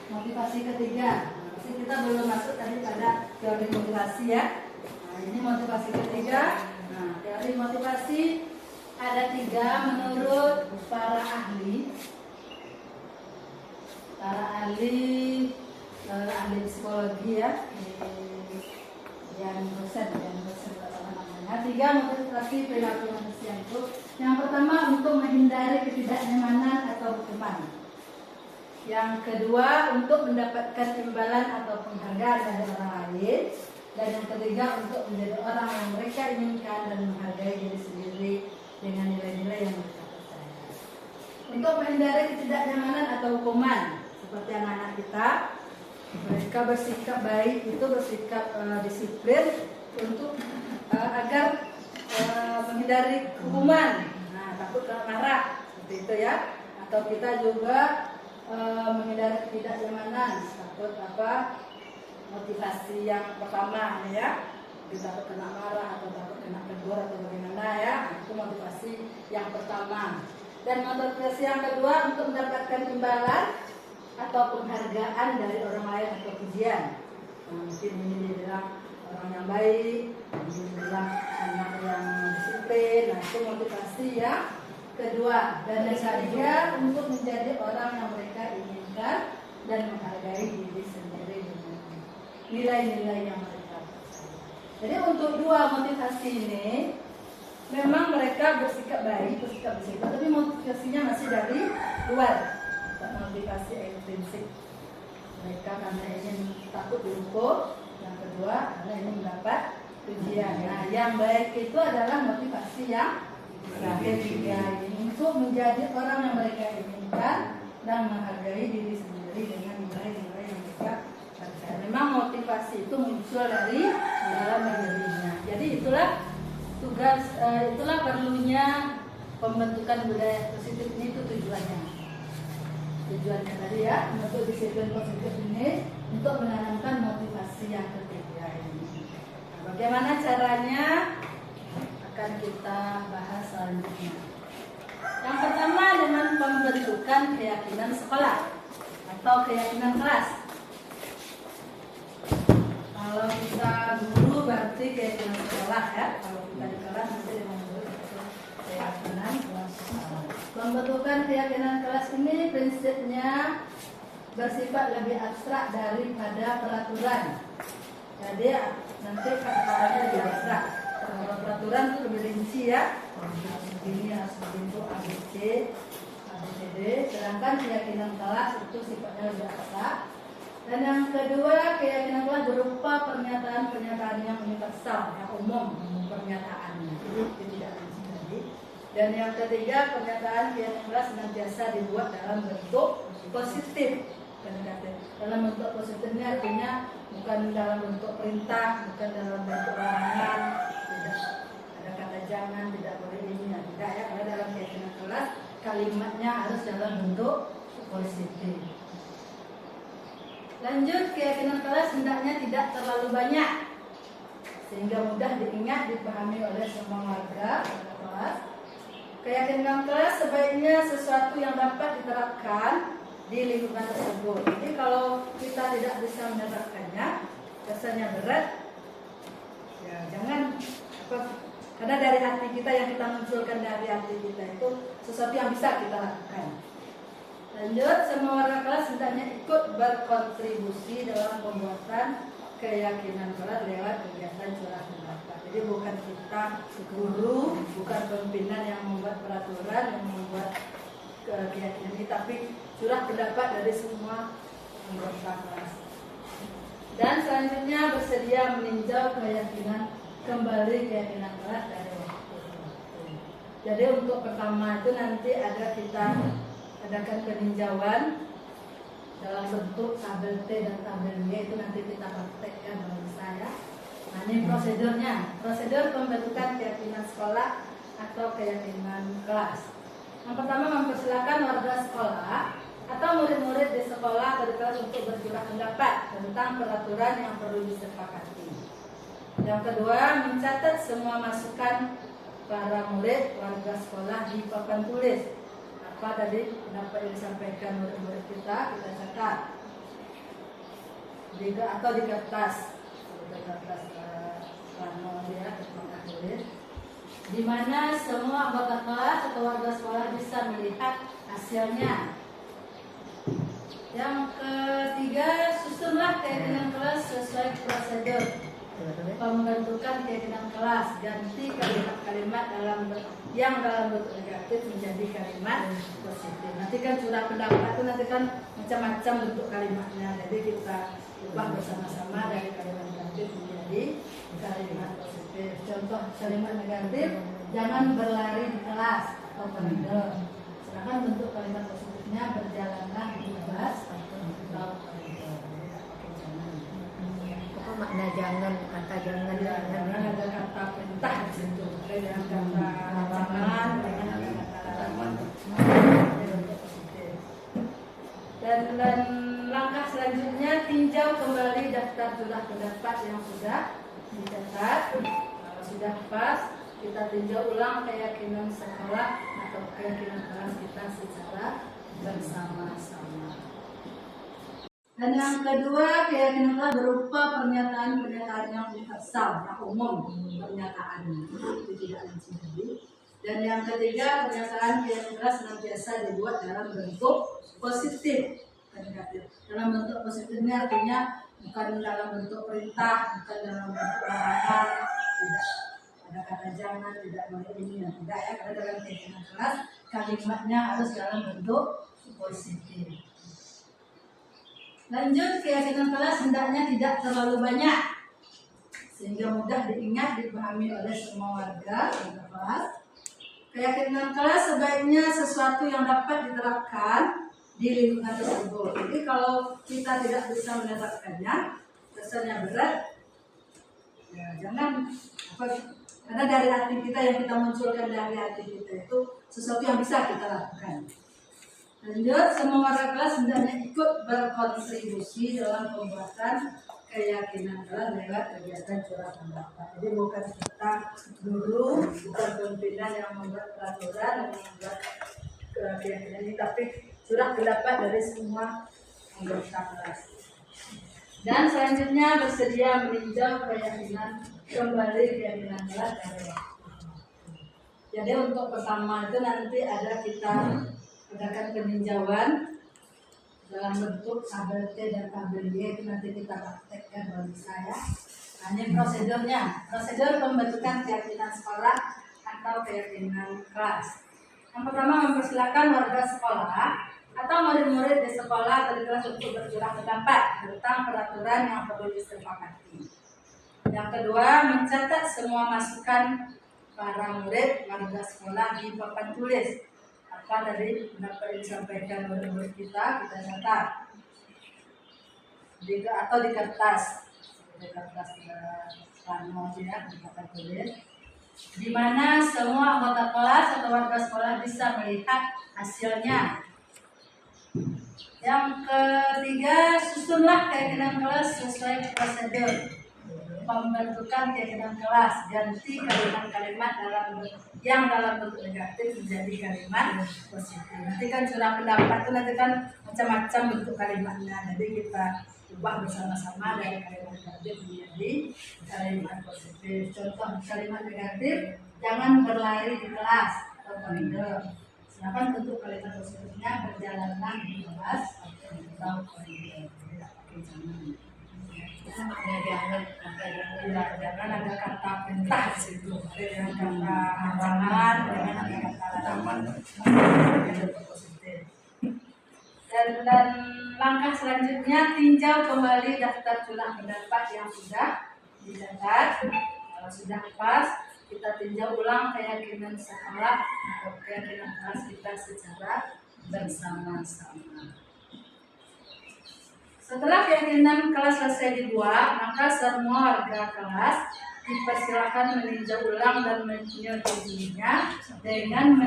Motivasi ketiga. Masih kita belum masuk tadi pada teori motivasi ya. Nah, ini motivasi ketiga. Nah, teori motivasi ada 3 menurut para ahli. Ahli psikologi ya, yang dosen namanya. 3 motivasi perilaku manusia itu. Yang pertama untuk menghindari ketidaknyamanan atau hukuman. Yang kedua untuk mendapatkan imbalan atau penghargaan dari orang lain. Dan yang ketiga untuk menjadi orang yang mereka inginkan dan menghargai diri sendiri dengan nilai-nilai yang mereka percaya. Untuk menghindari ketidaknyamanan atau hukuman, seperti anak-anak kita, mereka bersikap baik, itu bersikap disiplin untuk agar menghindari hukuman. Nah, takut kena marah, seperti itu ya. Atau kita juga menghindari ketidaknyamanan, takut motivasi yang pertama ya. Kita takut kena marah atau takut kena tegur atau bagaimana ya. Itu motivasi yang pertama. Dan motivasi yang kedua untuk mendapatkan imbalan atau penghargaan dari orang lain atau pujian. Mungkin ini dibilang orang yang baik, ini dibilang anak yang disiplin. Nah, itu motivasi yang kedua. Dan yang ketiga untuk menjadi orang yang mereka inginkan dan menghargai diri sendiri dengan nilai-nilai yang mereka percaya. Jadi untuk 2 motivasi ini memang mereka bersikap baik, bersikap disiplin, tapi motivasinya masih dari luar. Motivasi intrinsik mereka karena ingin takut dihukum, yang kedua karena ingin mendapat pujian. Nah, yang baik itu adalah motivasi yang ketiga ini untuk menjadi orang yang mereka inginkan dan menghargai diri sendiri dengan nilai-nilai yang mereka percaya. Memang motivasi itu muncul dari dalam dirinya. Jadi itulah tugas, itulah perlunya pembentukan budaya positif ini, itu tujuannya. tujuannya tadi ya, untuk disiplin positif ini untuk menanamkan motivasi yang ketiga ini. Nah, bagaimana caranya akan kita bahas selanjutnya. Yang pertama dengan pembentukan keyakinan sekolah atau keyakinan kelas. Kalau kita guru berarti keyakinan sekolah ya. Kalau kita di kelas nanti dengan guru keyakinan kelas. Pembentukan keyakinan kelas ini prinsipnya bersifat lebih abstrak daripada peraturan. Jadi nanti kata-katanya lebih abstrak. Kalau peraturan itu lebih rinci ya. Ini harus bentuk ABC, ABCD. Sedangkan keyakinan kelas itu sifatnya lebih abstrak. Dan yang kedua, keyakinan kelas berupa pernyataan-pernyataan yang universal, yang umum, pernyataannya. Jadi tidak rinci tadi. Dan yang ketiga, pernyataan keyakinan kelas senantiasa dibuat dalam bentuk positif. Dalam bentuk positifnya artinya bukan dalam bentuk perintah, bukan dalam bentuk larangan, tidak ada kata jangan, tidak boleh ini, tidak ya. Karena dalam keyakinan kelas kalimatnya harus dalam bentuk positif. Lanjut, keyakinan kelas hendaknya tidak terlalu banyak sehingga mudah diingat, dipahami oleh semua warga kelas. Keyakinan kelas sebaiknya sesuatu yang dapat diterapkan di lingkungan tersebut. Jadi kalau kita tidak bisa menerapkannya, rasanya berat, ya jangan karena dari hati kita yang kita munculkan dari hati kita itu sesuatu yang bisa kita lakukan. Lanjut, semua warga kelas hendaknya ikut berkontribusi dalam pembuatan keyakinan kelas lewat kegiatan curah pendapat. Jadi bukan kita guru, bukan pimpinan yang membuat peraturan, yang membuat keyakinan ini, tapi curah pendapat dari semua anggota kelas. Dan selanjutnya bersedia meninjau keyakinan kembali keyakinan kelas dari waktu ke waktu. Jadi untuk pertama itu nanti ada kita adakan peninjauan dalam bentuk tabel T dan tabel Y, itu nanti kita praktekkan dengan saya. Nah ini prosedurnya, prosedur pembentukan keyakinan sekolah atau keyakinan kelas. Yang pertama, mempersilakan warga sekolah atau murid-murid di sekolah atau di kelas untuk bercurah pendapat tentang peraturan yang perlu disepakati. Yang kedua, mencatat semua masukan para murid warga sekolah di papan tulis. Apa tadi pendapat yang disampaikan murid-murid kita catat atau di kertas, plano ya, kertas tulis, di mana semua anggota kelas atau warga sekolah bisa melihat hasilnya. Yang ketiga, susunlah keyakinan kelas sesuai prosedur pembentukan keyakinan kelas. Ganti kalimat-kalimat yang dalam bentuk negatif menjadi kalimat positif. Nanti kan curah pendapat itu nanti kan macam-macam bentuk kalimatnya. Jadi kita ubah bersama-sama dari kalimat negatif menjadi kalimat positif. Contoh kalimat negatif, jangan berlari di kelas atau koridor. Sedangkan bentuk kalimat positifnya berjalanlah bebas atau koridor. Apa makna jangan, kata jangan, Jangan ada kata perintah di situ. Dengan kata jangan, dengan kata bentuk positif. Dan langkah selanjutnya, tinjau kembali daftar curah pendapat yang sudah dicatat. Kalau sudah pas, kita tinjau ulang keyakinan sekolah atau keyakinan kelas kita secara bersama-sama. Dan yang kedua, keyakinan kelas berupa pernyataan-pernyataan yang universal, yang umum pernyataannya, itu tidak rinci tadi. Dan yang ketiga, pernyataan keyakinan kelas senantiasa dibuat dalam bentuk positif. Dalam bentuk positifnya artinya bukan dalam bentuk perintah, bukan dalam bentuk larangan, tidak ada kata jangan, tidak boleh ini, tidak ya. Karena dalam keyakinan kelas kalimatnya harus dalam bentuk positif. Lanjut, keyakinan kelas hendaknya tidak terlalu banyak sehingga mudah diingat, dipahami oleh semua warga kelas. Keyakinan kelas sebaiknya sesuatu yang dapat diterapkan di lingkungan tersebut. Jadi kalau kita tidak bisa menerapkannya, rasanya berat, ya jangan karena dari hati kita yang kita munculkan dari hati kita itu sesuatu yang bisa kita lakukan. Lanjut, semua warga kelas hendaknya ikut berkontribusi dalam pembuatan keyakinan kelas lewat kegiatan curah pendapat. Jadi bukan kita guru, bukan pimpinan yang membuat peraturan, yang membuat keyakinan ini, tapi curah pendapat dari semua anggota kelas. Dan selanjutnya bersedia meninjau keyakinan kembali keyakinan kelas dari waktu. Jadi untuk pertama itu nanti ada kita adakan peninjauan dalam bentuk tabel T dan tabel Y, itu nanti kita praktekkan bagi saya. Nah, ini prosedurnya, prosedur pembentukan keyakinan sekolah atau keyakinan kelas. Yang pertama, mempersilakan warga sekolah atau murid-murid di sekolah atau di kelas untuk bercurah pendapat tentang peraturan yang perlu disepakati. Yang kedua, mencatat semua masukan para murid warga sekolah di papan tulis. Apa dari pendapat yang disampaikan oleh murid kita catat atau di kertas pano ya, di papan tulis, di mana semua anggota kelas atau warga sekolah bisa melihat hasilnya. Yang ketiga, susunlah keyakinan kelas sesuai prosedur pembentukan keyakinan kelas. Ganti kalimat-kalimat yang dalam bentuk negatif menjadi kalimat positif. Nanti kan curah pendapat itu nanti kan macam-macam bentuk kalimatnya. Jadi kita ubah bersama-sama dari kalimat negatif menjadi kalimat positif. Contoh kalimat negatif, jangan berlari di kelas atau koridor. Sedangkan bentuk kalimat positifnya, berjalanlah di kelas atau koridor. Jangan ada kata perintah di situ, dengan kata ancaman, dengan ada kata positif. Dan langkah selanjutnya, tinjau kembali daftar curah pendapat yang sudah dicatat. Kalau sudah pas, kita tinjau ulang keyakinan sekolah atau keyakinan kelas kita secara bersama-sama. Setelah keyakinan kelas selesai dibuat, maka semua warga kelas dipersilakan meninjau ulang dan menyetujuinya dengan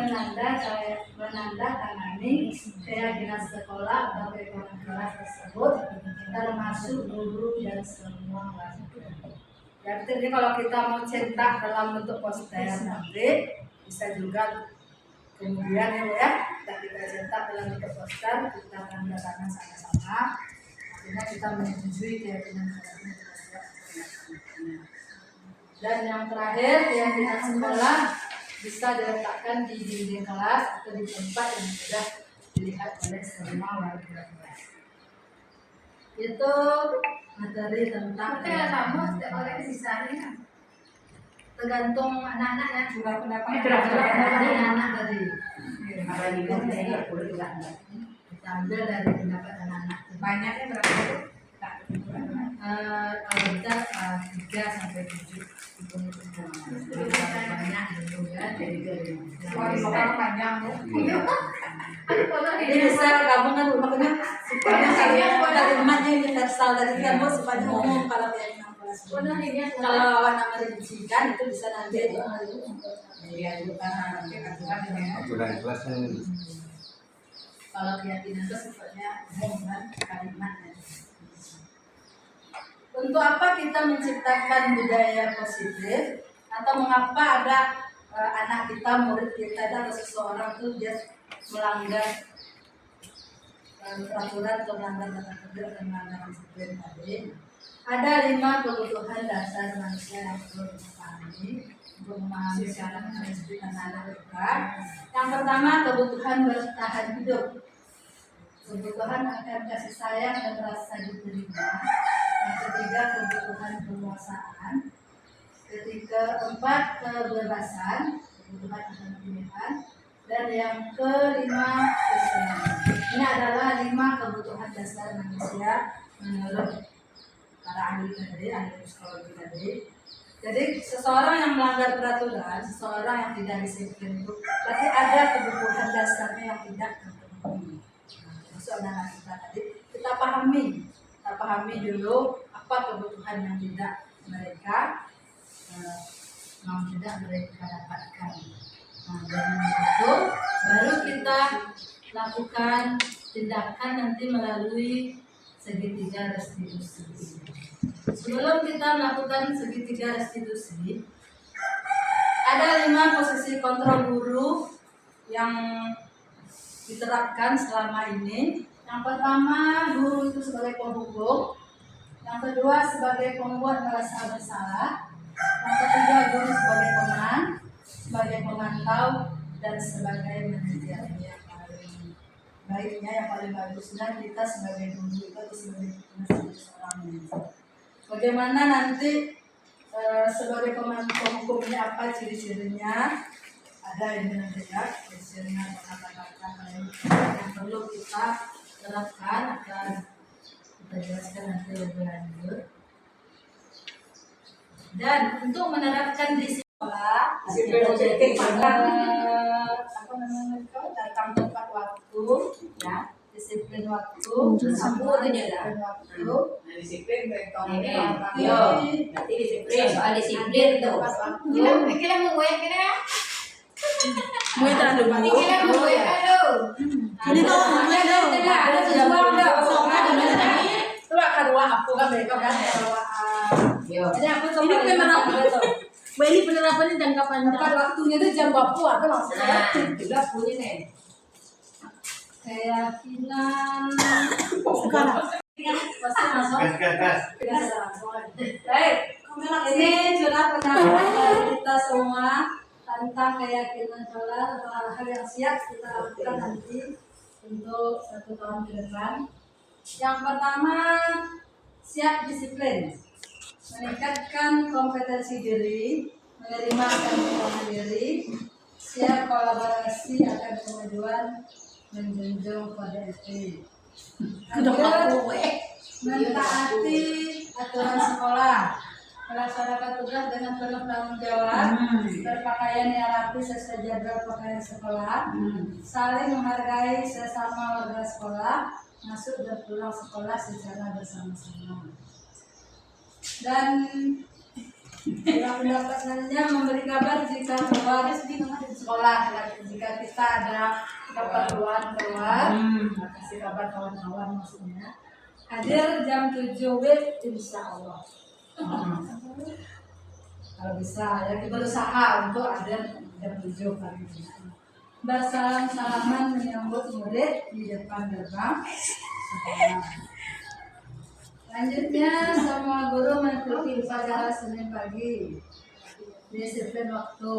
menandatangani keyakinan sekolah atau keyakinan kelas tersebut, termasuk guru dan semua warga. Jadi kalau kita mau cetak dalam bentuk poster nanti bisa juga kemudian ya kita cetak dalam bentuk poster, kita tanda tangan sama-sama. Akhirnya kita menyetujui keyakinan kelasnya. Dan yang terakhir, keyakinan sekolah bisa diletakkan di dinding kelas atau di tempat yang sudah dilihat oleh semua warga kelas. Itu materi tentang tergantung anak-anaknya juga pendapat anak-anak tadi. Kita ambil dari pendapat anak-anak. Banyaknya berapa? Kalau kita 3 sampai 7 itu banyak juga dari panjang. Jadi bisa gabungan makanya supaya dari emaknya universal dari kamu supaya umum kalau keyakinan kelas. Kalau anak merincikan itu bisa nanti aturan kelasnya. Kalau keyakinan itu sifatnya umum kan kalimatnya. Untuk apa kita menciptakan budaya positif atau mengapa ada anak kita, murid kita atau seseorang itu dia melanggar peraturan atau melanggar tata tertib dan melanggar disiplin tadi? Ada 5 kebutuhan dasar manusia yang perlu dipahami untuk memahami cara mendisiplin anak-anak kita. Yang pertama, kebutuhan bertahan hidup. Kebutuhan akan kasih sayang dan rasa diterima. Yang ketiga, kebutuhan penguasaan. Keempat, kebebasan, kebutuhan akan pilihan. Dan yang kelima, kesenangan. Ini adalah 5 kebutuhan dasar manusia menurut para ahli tadi, ahli psikologi tadi. Jadi seseorang yang melanggar peraturan, seseorang yang tidak disiplin itu berarti ada kebutuhan dasarnya yang tidak terpenuhi. Maksud anak kita tadi kita pahami dulu apa kebutuhan yang tidak mereka dapatkan. Nah, dari itu baru kita melakukan tindakan nanti melalui segitiga restitusi. Sebelum kita melakukan segitiga restitusi, ada 5 posisi kontrol guru yang diterapkan selama ini. Yang pertama, guru itu sebagai penghukum. Yang kedua, sebagai pembuat merasa bersalah. Yang ketiga, guru sebagai pemenang, sebagai pemantau, dan sebagai manajer. Yang paling baiknya, yang paling bagusnya kita sebagai guru itu sebagai seorang manajer. Bagaimana nanti sebagai penghukum ini apa ciri-cirinya? Ada ini nanti ya, ciri-cirinya kata-kata yang perlu kita terapkan akan kita jelaskan nanti lebih lanjut. Dan untuk menerapkan di sekolah, datang tepat waktu, ya, disiplin waktu, disiplin Nanti disiplin, soal disiplin tuh. Kita mau goyang kita ya? Ini tuh coba kedua aku kan mereka kan jadi aku coba ini penerapannya jangka panjang. Tepat waktunya itu jam berapa atau maksudnya? 13 punya nih. Keyakinan sekarang pasti masuk. Baik, ini curah pendapat dari kita semua tentang keyakinan sholat atau hal-hal yang siap kita lakukan nanti untuk 1 tahun ke depan. Yang pertama, siap disiplin, meningkatkan kompetensi diri, menerima kemampuan diri, siap kolaborasi akan kemajuan, menjunjung kode etik, mentaati aturan sekolah, melaksanakan tugas dengan penuh tanggung jawab, berpakaian yang rapi sesuai jadwal pakaian sekolah, saling menghargai sesama warga sekolah, masuk dan pulang sekolah secara bersama-sama. Dan pendapat selanjutnya memberi kabar jika keluar sekolah, jika kita ada keperluan keluar, kasih kabar kawan-kawan maksudnya. Hadir jam 7 WIB insya Allah. Kalau bisa ya kita berusaha untuk hadir jam 7 pagi. Bersalam-salaman menyambut murid di depan gerbang sekolah. Selanjutnya semua guru mengikuti upacara Senin pagi. Disiplin waktu.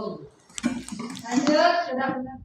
Lanjut, sudah benar.